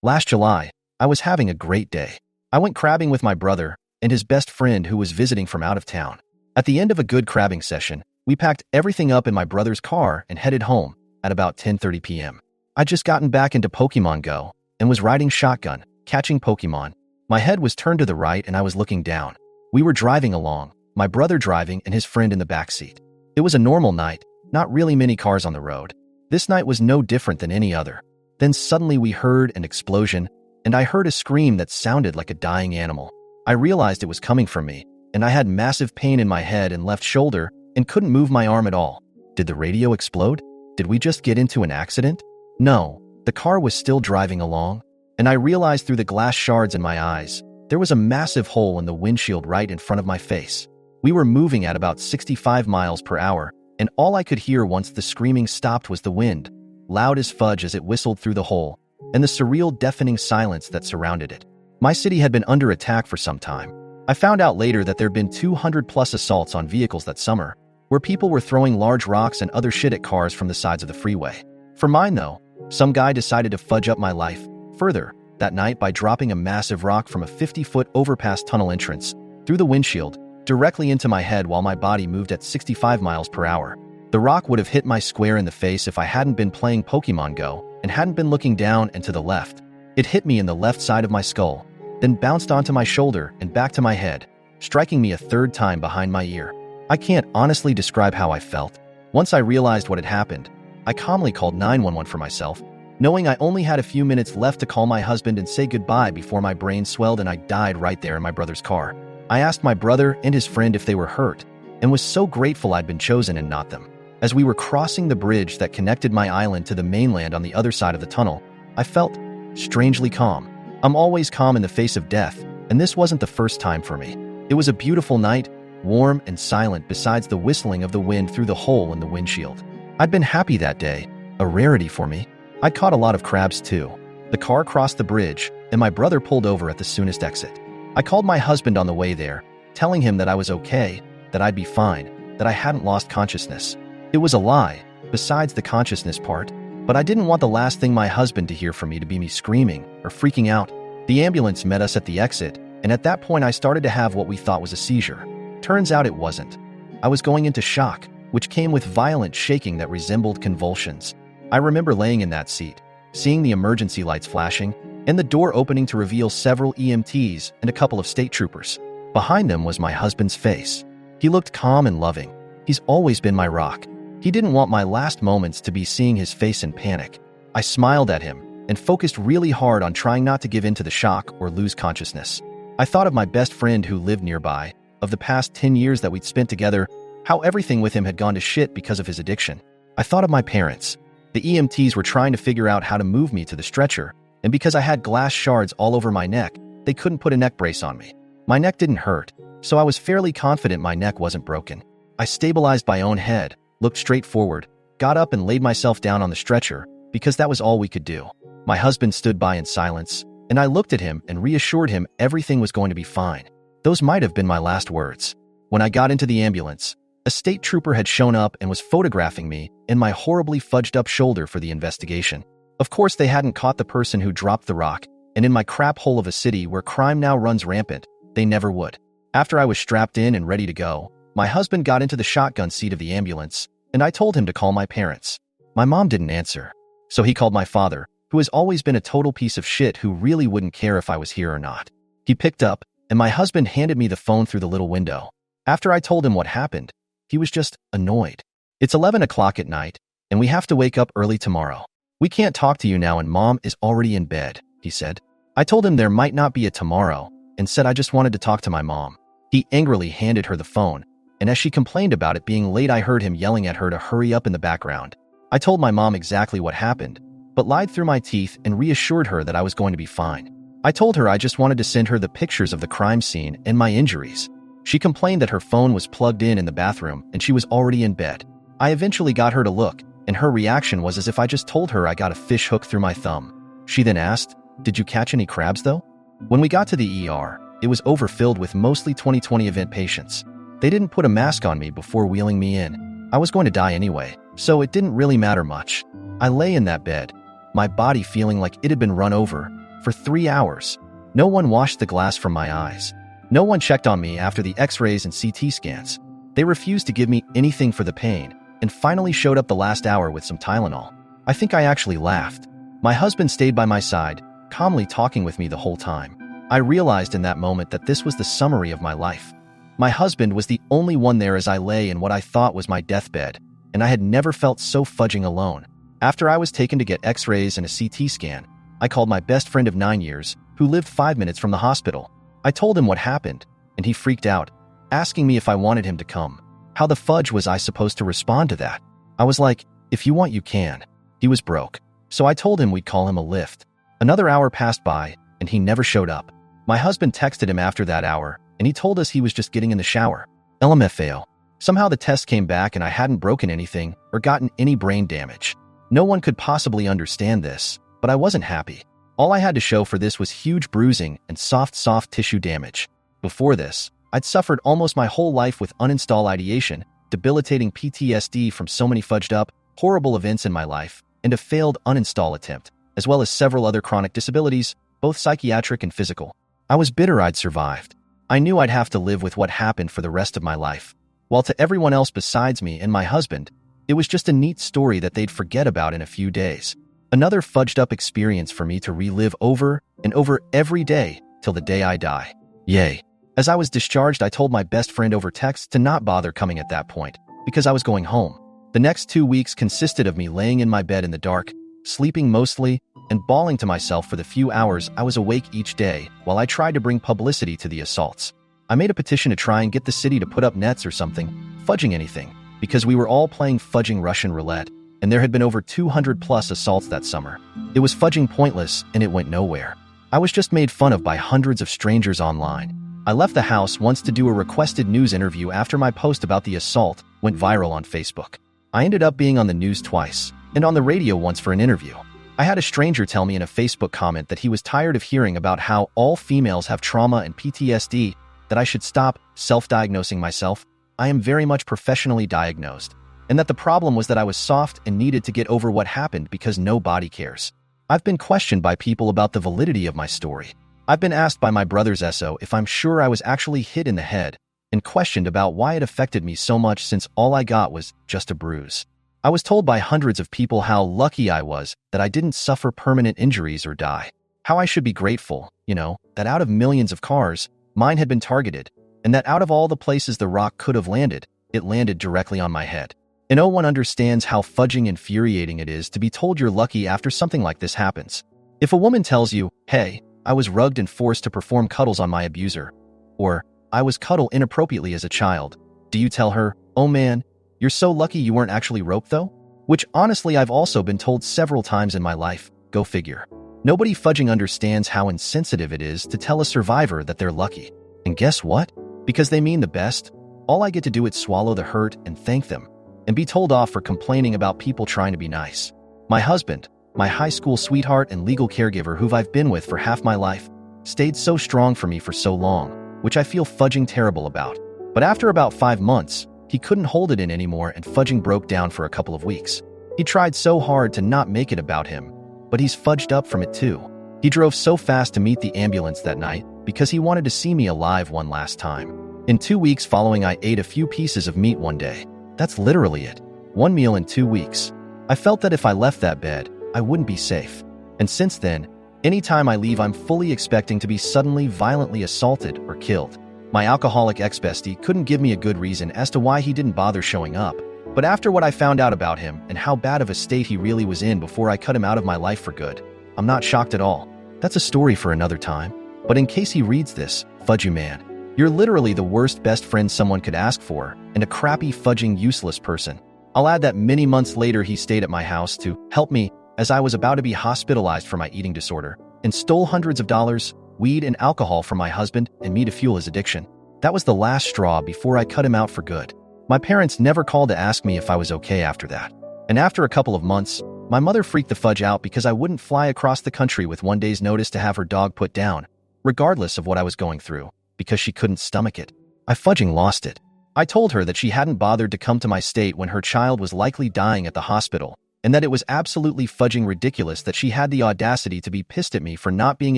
Last July, I was having a great day. I went crabbing with my brother and his best friend who was visiting from out of town. At the end of a good crabbing session, we packed everything up in my brother's car and headed home at about 10:30 p.m. I'd just gotten back into Pokemon Go and was riding shotgun, catching Pokemon. My head was turned to the right and I was looking down. We were driving along, my brother driving and his friend in the backseat. It was a normal night, not really many cars on the road. This night was no different than any other. Then suddenly we heard an explosion, and I heard a scream that sounded like a dying animal. I realized it was coming from me, and I had massive pain in my head and left shoulder and couldn't move my arm at all. Did the radio explode? Did we just get into an accident? No, the car was still driving along, and I realized through the glass shards in my eyes, there was a massive hole in the windshield right in front of my face. We were moving at about 65 miles per hour, and all I could hear once the screaming stopped was the wind, loud as fudge as it whistled through the hole, and the surreal, deafening silence that surrounded it. My city had been under attack for some time. I found out later that there'd been 200+ assaults on vehicles that summer, where people were throwing large rocks and other shit at cars from the sides of the freeway. For mine, though, some guy decided to fudge up my life further that night by dropping a massive rock from a 50-foot overpass tunnel entrance through the windshield directly into my head while my body moved at 65 miles per hour. The rock would have hit my square in the face if I hadn't been playing Pokemon Go and hadn't been looking down and to the left. It hit me in the left side of my skull, then bounced onto my shoulder and back to my head, striking me a third time behind my ear. I can't honestly describe how I felt. Once I realized what had happened, I calmly called 911 for myself, knowing I only had a few minutes left to call my husband and say goodbye before my brain swelled and I died right there in my brother's car. I asked my brother and his friend if they were hurt, and was so grateful I'd been chosen and not them. As we were crossing the bridge that connected my island to the mainland on the other side of the tunnel, I felt strangely calm. I'm always calm in the face of death, and this wasn't the first time for me. It was a beautiful night, warm and silent besides the whistling of the wind through the hole in the windshield. I'd been happy that day, a rarity for me. I caught a lot of crabs too. The car crossed the bridge, and my brother pulled over at the soonest exit. I called my husband on the way there, telling him that I was okay, that I'd be fine, that I hadn't lost consciousness. It was a lie, besides the consciousness part, but I didn't want the last thing my husband to hear from me to be me screaming or freaking out. The ambulance met us at the exit, and at that point I started to have what we thought was a seizure. Turns out it wasn't. I was going into shock, which came with violent shaking that resembled convulsions. I remember laying in that seat, seeing the emergency lights flashing, and the door opening to reveal several EMTs and a couple of state troopers. Behind them was my husband's face. He looked calm and loving. He's always been my rock. He didn't want my last moments to be seeing his face in panic. I smiled at him and focused really hard on trying not to give in to the shock or lose consciousness. I thought of my best friend who lived nearby, of the past 10 years that we'd spent together, how everything with him had gone to shit because of his addiction. I thought of my parents. The EMTs were trying to figure out how to move me to the stretcher, and because I had glass shards all over my neck, they couldn't put a neck brace on me. My neck didn't hurt, so I was fairly confident my neck wasn't broken. I stabilized my own head, looked straight forward, got up and laid myself down on the stretcher, because that was all we could do. My husband stood by in silence, and I looked at him and reassured him everything was going to be fine. Those might have been my last words. When I got into the ambulance, a state trooper had shown up and was photographing me and my horribly fudged up shoulder for the investigation. Of course, they hadn't caught the person who dropped the rock, and in my crap hole of a city where crime now runs rampant, they never would. After I was strapped in and ready to go, my husband got into the shotgun seat of the ambulance, and I told him to call my parents. My mom didn't answer, so he called my father, who has always been a total piece of shit who really wouldn't care if I was here or not. He picked up, and my husband handed me the phone through the little window. After I told him what happened, he was just annoyed. It's 11 o'clock at night, and we have to wake up early tomorrow. We can't talk to you now and Mom is already in bed, he said. I told him there might not be a tomorrow, and said I just wanted to talk to my mom. He angrily handed her the phone, and as she complained about it being late, I heard him yelling at her to hurry up in the background. I told my mom exactly what happened, but lied through my teeth and reassured her that I was going to be fine. I told her I just wanted to send her the pictures of the crime scene and my injuries. She complained that her phone was plugged in the bathroom and she was already in bed. I eventually got her to look, and her reaction was as if I just told her I got a fish hook through my thumb. She then asked, "Did you catch any crabs though?" When we got to the ER, it was overfilled with mostly 2020 event patients. They didn't put a mask on me before wheeling me in. I was going to die anyway, so it didn't really matter much. I lay in that bed, my body feeling like it had been run over, for 3 hours. No one washed the glass from my eyes. No one checked on me after the x-rays and CT scans. They refused to give me anything for the pain and finally showed up the last hour with some Tylenol. I think I actually laughed. My husband stayed by my side, calmly talking with me the whole time. I realized in that moment that this was the summary of my life. My husband was the only one there as I lay in what I thought was my deathbed, and I had never felt so fudging alone. After I was taken to get x-rays and a CT scan, I called my best friend of 9 years, who lived 5 minutes from the hospital. I told him what happened, and he freaked out, asking me if I wanted him to come. How the fudge was I supposed to respond to that? I was like, if you want, you can. He was broke, so I told him we'd call him a lift. Another hour passed by, and he never showed up. My husband texted him after that hour, and he told us he was just getting in the shower. LMFAO. Somehow the test came back and I hadn't broken anything or gotten any brain damage. No one could possibly understand this, but I wasn't happy. All I had to show for this was huge bruising and soft tissue damage. Before this, I'd suffered almost my whole life with uninstall ideation, debilitating PTSD from so many fudged up, horrible events in my life, and a failed uninstall attempt, as well as several other chronic disabilities, both psychiatric and physical. I was bitter I'd survived. I knew I'd have to live with what happened for the rest of my life. While to everyone else besides me and my husband, it was just a neat story that they'd forget about in a few days. Another fudged up experience for me to relive over and over every day till the day I die. Yay. As I was discharged, I told my best friend over text to not bother coming at that point, because I was going home. The next 2 weeks consisted of me laying in my bed in the dark, sleeping mostly, and bawling to myself for the few hours I was awake each day while I tried to bring publicity to the assaults. I made a petition to try and get the city to put up nets or something, fudging anything, because we were all playing fudging Russian roulette, and there had been over 200 plus assaults that summer. It was fudging pointless, and it went nowhere. I was just made fun of by hundreds of strangers online. I left the house once to do a requested news interview after my post about the assault went viral on Facebook. I ended up being on the news twice, and on the radio once for an interview. I had a stranger tell me in a Facebook comment that he was tired of hearing about how all females have trauma and PTSD, that I should stop self-diagnosing myself. I am very much professionally diagnosed, and that the problem was that I was soft and needed to get over what happened because nobody cares. I've been questioned by people about the validity of my story. I've been asked by my brother's SO if I'm sure I was actually hit in the head, and questioned about why it affected me so much since all I got was just a bruise. I was told by hundreds of people how lucky I was that I didn't suffer permanent injuries or die. How I should be grateful, that out of millions of cars, mine had been targeted, and that out of all the places the rock could have landed, it landed directly on my head. And no one understands how fudging infuriating it is to be told you're lucky after something like this happens. If a woman tells you, hey, I was rugged and forced to perform cuddles on my abuser, or I was cuddled inappropriately as a child, do you tell her, oh man, you're so lucky you weren't actually roped though? Which honestly I've also been told several times in my life, go figure. Nobody fudging understands how insensitive it is to tell a survivor that they're lucky. And guess what? Because they mean the best, all I get to do is swallow the hurt and thank them, and be told off for complaining about people trying to be nice. My husband, my high school sweetheart and legal caregiver who I've been with for half my life, stayed so strong for me for so long, which I feel fudging terrible about. But after about 5 months, he couldn't hold it in anymore and fudging broke down for a couple of weeks. He tried so hard to not make it about him, but he's fudged up from it too. He drove so fast to meet the ambulance that night because he wanted to see me alive one last time. In 2 weeks following, I ate a few pieces of meat one day. That's literally it. 1 meal in 2 weeks. I felt that if I left that bed, I wouldn't be safe. And since then, anytime I leave, I'm fully expecting to be suddenly violently assaulted or killed. My alcoholic ex-bestie couldn't give me a good reason as to why he didn't bother showing up. But after what I found out about him and how bad of a state he really was in before I cut him out of my life for good, I'm not shocked at all. That's a story for another time. But in case he reads this, fudge you man. You're literally the worst best friend someone could ask for, and a crappy fudging useless person. I'll add that many months later he stayed at my house to help me as I was about to be hospitalized for my eating disorder, and stole hundreds of dollars, weed and alcohol from my husband and me to fuel his addiction. That was the last straw before I cut him out for good. My parents never called to ask me if I was okay after that. And after a couple of months, my mother freaked the fudge out because I wouldn't fly across the country with 1 day's notice to have her dog put down, regardless of what I was going through, because she couldn't stomach it. I fudging lost it. I told her that she hadn't bothered to come to my state when her child was likely dying at the hospital, and that it was absolutely fudging ridiculous that she had the audacity to be pissed at me for not being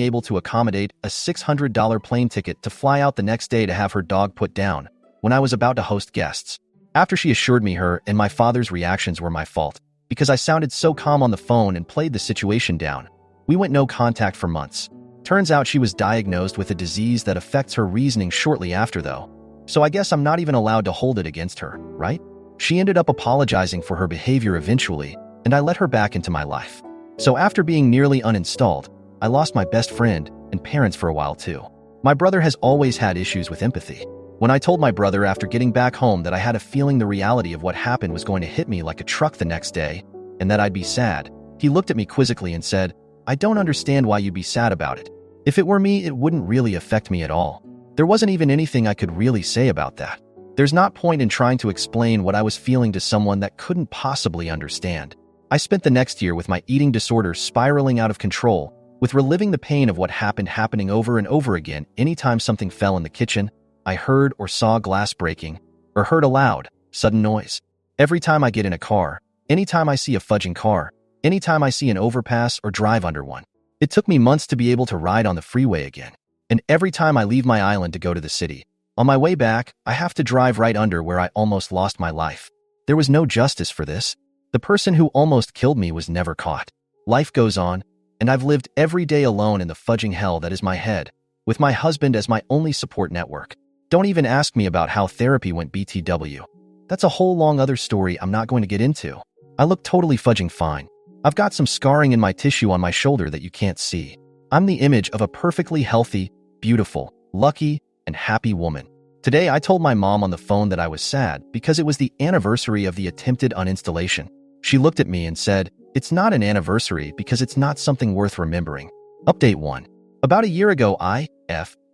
able to accommodate a $600 plane ticket to fly out the next day to have her dog put down when I was about to host guests. After she assured me her and my father's reactions were my fault, because I sounded so calm on the phone and played the situation down, we went no contact for months. Turns out she was diagnosed with a disease that affects her reasoning shortly after though, so I guess I'm not even allowed to hold it against her, right? She ended up apologizing for her behavior eventually, and I let her back into my life. So after being nearly uninstalled, I lost my best friend and parents for a while too. My brother has always had issues with empathy. When I told my brother after getting back home that I had a feeling the reality of what happened was going to hit me like a truck the next day, and that I'd be sad, he looked at me quizzically and said, "I don't understand why you'd be sad about it. If it were me, it wouldn't really affect me at all." There wasn't even anything I could really say about that. There's not point in trying to explain what I was feeling to someone that couldn't possibly understand. I spent the next year with my eating disorder spiraling out of control, with reliving the pain of what happening over and over again anytime something fell in the kitchen, I heard or saw glass breaking, or heard a loud, sudden noise. Every time I get in a car, anytime I see a fudging car, anytime I see an overpass or drive under one. It took me months to be able to ride on the freeway again. And every time I leave my island to go to the city, on my way back, I have to drive right under where I almost lost my life. There was no justice for this. The person who almost killed me was never caught. Life goes on, and I've lived every day alone in the fudging hell that is my head, with my husband as my only support network. Don't even ask me about how therapy went BTW. That's a whole long other story I'm not going to get into. I look totally fudging fine. I've got some scarring in my tissue on my shoulder that you can't see. I'm the image of a perfectly healthy, beautiful, lucky, and happy woman. Today, I told my mom on the phone that I was sad because it was the anniversary of the attempted uninstallation. She looked at me and said, "It's not an anniversary because it's not something worth remembering." Update 1. About a year ago,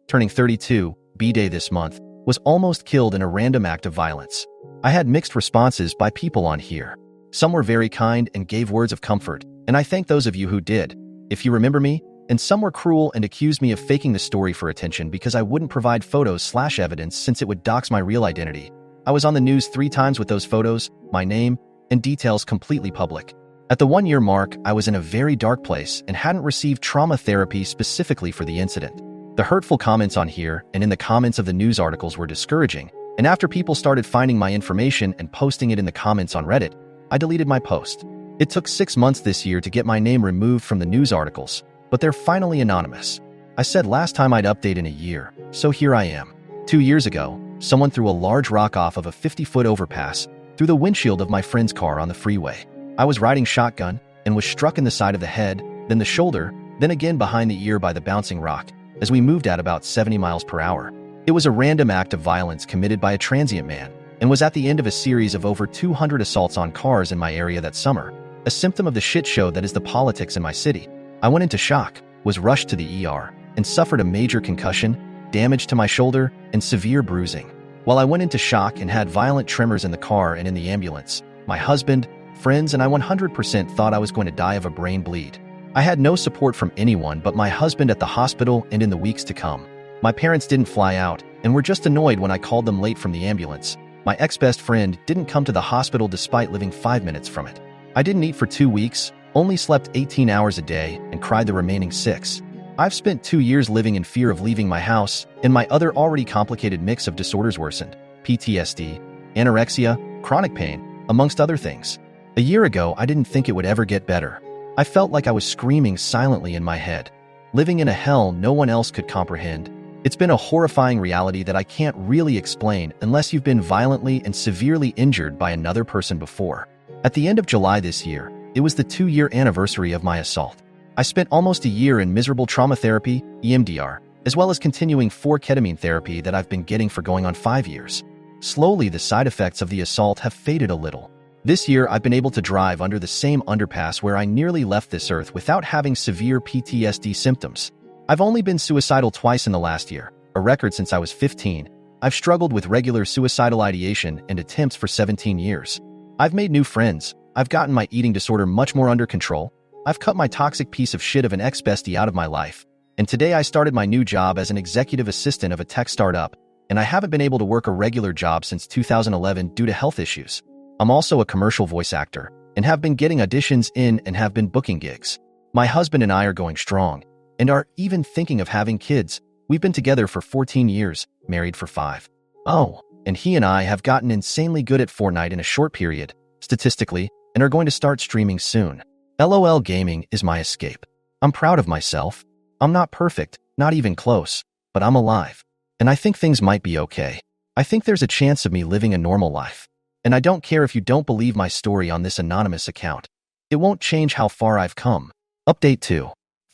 turning 32, B-Day this month, was almost killed in a random act of violence. I had mixed responses by people on here. Some were very kind and gave words of comfort, and I thank those of you who did, if you remember me, and some were cruel and accused me of faking the story for attention because I wouldn't provide photos/evidence since it would dox my real identity. I was on the news 3 times with those photos, my name, and details completely public. At the 1-year mark, I was in a very dark place and hadn't received trauma therapy specifically for the incident. The hurtful comments on here and in the comments of the news articles were discouraging, and after people started finding my information and posting it in the comments on Reddit, I deleted my post. It took 6 months this year to get my name removed from the news articles, but they're finally anonymous. I said last time I'd update in a year, so here I am. 2 years ago, someone threw a large rock off of a 50-foot overpass through the windshield of my friend's car on the freeway. I was riding shotgun and was struck in the side of the head, then the shoulder, then again behind the ear by the bouncing rock, as we moved at about 70 miles per hour. It was a random act of violence committed by a transient man, and was at the end of a series of over 200 assaults on cars in my area that summer, a symptom of the shit show that is the politics in my city. I went into shock, was rushed to the ER, and suffered a major concussion, damage to my shoulder, and severe bruising. While I went into shock and had violent tremors in the car and in the ambulance, my husband, friends, and I 100% thought I was going to die of a brain bleed. I had no support from anyone but my husband at the hospital and in the weeks to come. My parents didn't fly out, and were just annoyed when I called them late from the ambulance. My ex-best friend didn't come to the hospital despite living 5 minutes from it. I didn't eat for 2 weeks, only slept 18 hours a day, and cried the remaining 6. I've spent 2 years living in fear of leaving my house, and my other already complicated mix of disorders worsened: PTSD, anorexia, chronic pain, amongst other things. A year ago, I didn't think it would ever get better. I felt like I was screaming silently in my head, living in a hell no one else could comprehend. It's been a horrifying reality that I can't really explain unless you've been violently and severely injured by another person before. At the end of July this year, it was the 2-year anniversary of my assault. I spent almost a year in miserable trauma therapy, EMDR, as well as continuing 4-ketamine therapy that I've been getting for going on 5 years. Slowly, the side effects of the assault have faded a little. This year, I've been able to drive under the same underpass where I nearly left this earth without having severe PTSD symptoms. I've only been suicidal twice in the last year, a record since I was 15. I've struggled with regular suicidal ideation and attempts for 17 years. I've made new friends. I've gotten my eating disorder much more under control. I've cut my toxic piece of shit of an ex-bestie out of my life. And today I started my new job as an executive assistant of a tech startup, and I haven't been able to work a regular job since 2011 due to health issues. I'm also a commercial voice actor, and have been getting auditions in and have been booking gigs. My husband and I are going strong and are even thinking of having kids. We've been together for 14 years, married for 5. Oh, and he and I have gotten insanely good at Fortnite in a short period, statistically, and are going to start streaming soon. LOL Gaming is my escape. I'm proud of myself. I'm not perfect, not even close, but I'm alive. And I think things might be okay. I think there's a chance of me living a normal life. And I don't care if you don't believe my story on this anonymous account. It won't change how far I've come. Update 2.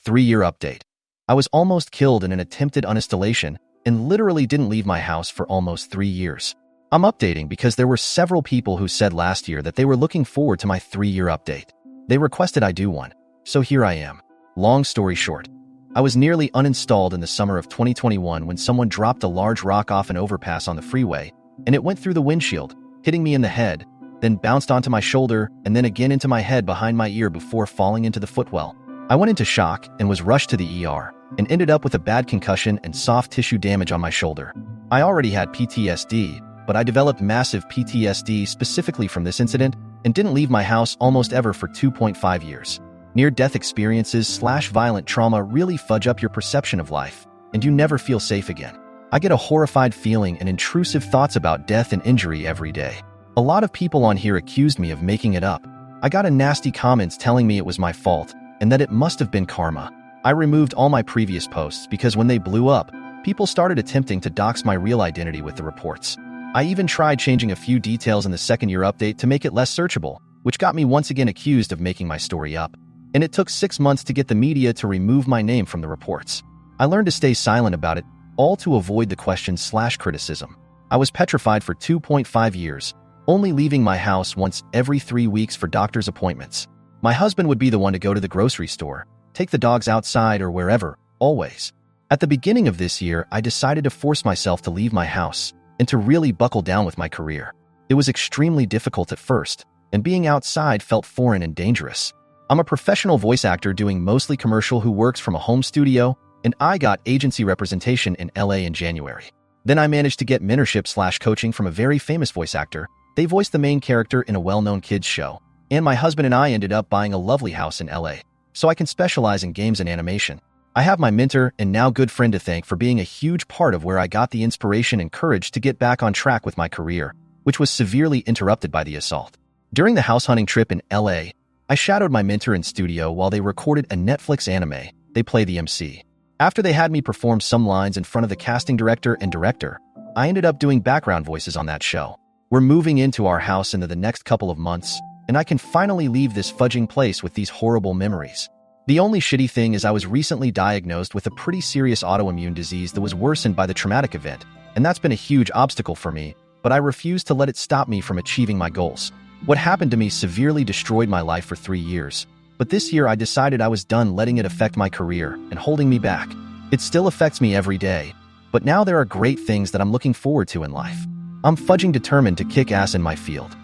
3-year update. I was almost killed in an attempted uninstallation and literally didn't leave my house for almost 3 years. I'm updating because there were several people who said last year that they were looking forward to my 3-year update. They requested I do one. So here I am. Long story short, I was nearly uninstalled in the summer of 2021 when someone dropped a large rock off an overpass on the freeway, and it went through the windshield, hitting me in the head, then bounced onto my shoulder and then again into my head behind my ear before falling into the footwell. I went into shock and was rushed to the ER and ended up with a bad concussion and soft tissue damage on my shoulder. I already had PTSD, but I developed massive PTSD specifically from this incident and didn't leave my house almost ever for 2.5 years. Near-death experiences / violent trauma really fudge up your perception of life, and you never feel safe again. I get a horrified feeling and intrusive thoughts about death and injury every day. A lot of people on here accused me of making it up. I got a nasty comments telling me it was my fault and that it must have been karma. I removed all my previous posts because when they blew up, people started attempting to dox my real identity with the reports. I even tried changing a few details in the 2nd-year update to make it less searchable, which got me once again accused of making my story up. And it took 6 months to get the media to remove my name from the reports. I learned to stay silent about it, all to avoid the questions / criticism. I was petrified for 2.5 years, only leaving my house once every 3 weeks for doctor's appointments. My husband would be the one to go to the grocery store, take the dogs outside or wherever, always. At the beginning of this year, I decided to force myself to leave my house and to really buckle down with my career. It was extremely difficult at first, and being outside felt foreign and dangerous. I'm a professional voice actor doing mostly commercial who works from a home studio, and I got agency representation in LA in January. Then I managed to get mentorship / coaching from a very famous voice actor. They voiced the main character in a well-known kids show. And my husband and I ended up buying a lovely house in LA, so I can specialize in games and animation. I have my mentor and now good friend to thank for being a huge part of where I got the inspiration and courage to get back on track with my career, which was severely interrupted by the assault. During the house hunting trip in LA, I shadowed my mentor in studio while they recorded a Netflix anime. They play the MC. After they had me perform some lines in front of the casting director and director, I ended up doing background voices on that show. We're moving into our house into the next couple of months, and I can finally leave this fudging place with these horrible memories. The only shitty thing is I was recently diagnosed with a pretty serious autoimmune disease that was worsened by the traumatic event, and that's been a huge obstacle for me, but I refuse to let it stop me from achieving my goals. What happened to me severely destroyed my life for 3 years, but this year I decided I was done letting it affect my career and holding me back. It still affects me every day, but now there are great things that I'm looking forward to in life. I'm fudging determined to kick ass in my field.